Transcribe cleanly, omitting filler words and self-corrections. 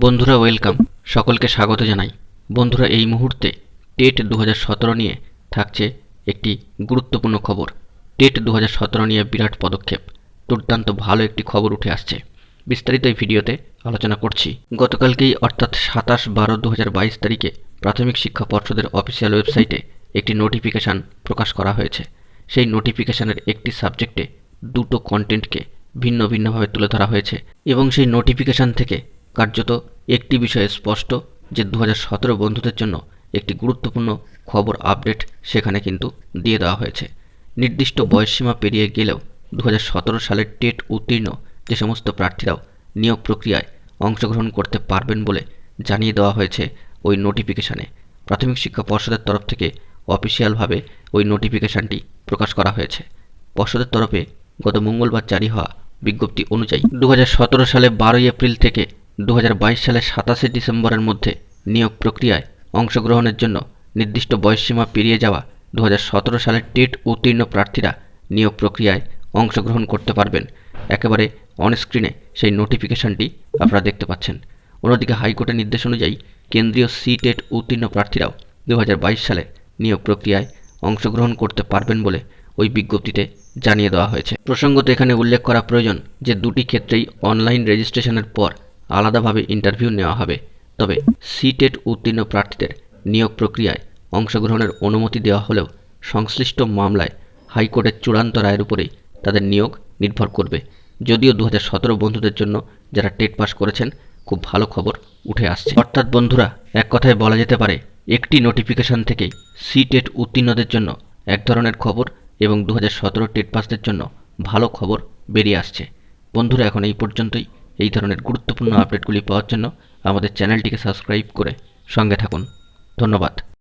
বন্ধুরা ওয়েলকাম, সকলকে স্বাগত জানাই। বন্ধুরা এই মুহূর্তে টেট 2017 নিয়ে থাকছে একটি গুরুত্বপূর্ণ খবর। টেট 2017 নিয়ে বিরাট পদক্ষেপ, দুর্দান্ত ভালো একটি খবর উঠে আসছে। বিস্তারিত এই ভিডিওতে আলোচনা করছি। গতকালকেই অর্থাৎ 27/12/2022 তারিখে প্রাথমিক শিক্ষা পর্ষদের অফিসিয়াল ওয়েবসাইটে একটি নোটিফিকেশান প্রকাশ করা হয়েছে। সেই নোটিফিকেশানের একটি সাবজেক্টে দুটো কন্টেন্টকে ভিন্ন ভিন্নভাবে তুলে ধরা হয়েছে এবং সেই নোটিফিকেশান থেকে কার্যত একটি বিষয়ে স্পষ্ট যে 2017 বন্ধুদের জন্য একটি গুরুত্বপূর্ণ খবর আপডেট সেখানে কিন্তু দিয়ে দেওয়া হয়েছে। নির্দিষ্ট বয়সসীমা পেরিয়ে গেলেও 2017 সালের টেট উত্তীর্ণ যে সমস্ত প্রার্থীরাও নিয়োগ প্রক্রিয়ায় অংশগ্রহণ করতে পারবেন বলে জানিয়ে দেওয়া হয়েছে ওই নোটিফিকেশানে। প্রাথমিক শিক্ষা পর্ষদের তরফ থেকে অফিসিয়ালভাবে ওই নোটিফিকেশানটি প্রকাশ করা হয়েছে। পর্ষদের তরফে গত মঙ্গলবার জারি হওয়া বিজ্ঞপ্তি অনুযায়ী 2017 সালে 12 এপ্রিল থেকে 2022 সালের 27 ডিসেম্বরের মধ্যে নিয়োগ প্রক্রিয়ায় অংশগ্রহণের জন্য নির্দিষ্ট বয়সসীমা পেরিয়ে যাওয়া 2017 সালের টেট উত্তীর্ণ প্রার্থীরা নিয়োগ প্রক্রিয়ায় অংশগ্রহণ করতে পারবেন। একেবারে অনস্ক্রিনে সেই নোটিফিকেশানটি আপনারা দেখতে পাচ্ছেন। অন্যদিকে হাইকোর্টের নির্দেশ অনুযায়ী কেন্দ্রীয় টেট উত্তীর্ণ প্রার্থীরাও 2022 সালে নিয়োগ প্রক্রিয়ায় অংশগ্রহণ করতে পারবেন বলে ওই বিজ্ঞপ্তিতে জানিয়ে দেওয়া হয়েছে। প্রসঙ্গত এখানে উল্লেখ করা প্রয়োজন যে দুটি ক্ষেত্রেই অনলাইন রেজিস্ট্রেশনের পর আলাদাভাবে ইন্টারভিউ নেওয়া হবে। তবে টেট উত্তীর্ণ প্রার্থীদের নিয়োগ প্রক্রিয়ায় অংশগ্রহণের অনুমতি দেওয়া হলেও সংশ্লিষ্ট মামলায় হাইকোর্টের চূড়ান্ত রায়ের উপরেই তাদের নিয়োগ নির্ভর করবে। যদিও 2017 বন্ধুদের জন্য যারা টেট পাস করেছেন খুব ভালো খবর উঠে আসছে। অর্থাৎ বন্ধুরা এক কথায় বলা যেতে পারে একটি নোটিফিকেশান থেকেই টেট উত্তীর্ণদের জন্য এক ধরনের খবর এবং 2017 টেট পাসদের জন্য ভালো খবর বেরিয়ে আসছে। বন্ধুরা এখন এই পর্যন্তই। এই ধরনের গুরুত্বপূর্ণ আপডেটগুলি পাওয়ার জন্য আমাদের চ্যানেলটিকে সাবস্ক্রাইব করে সঙ্গে থাকুন। ধন্যবাদ।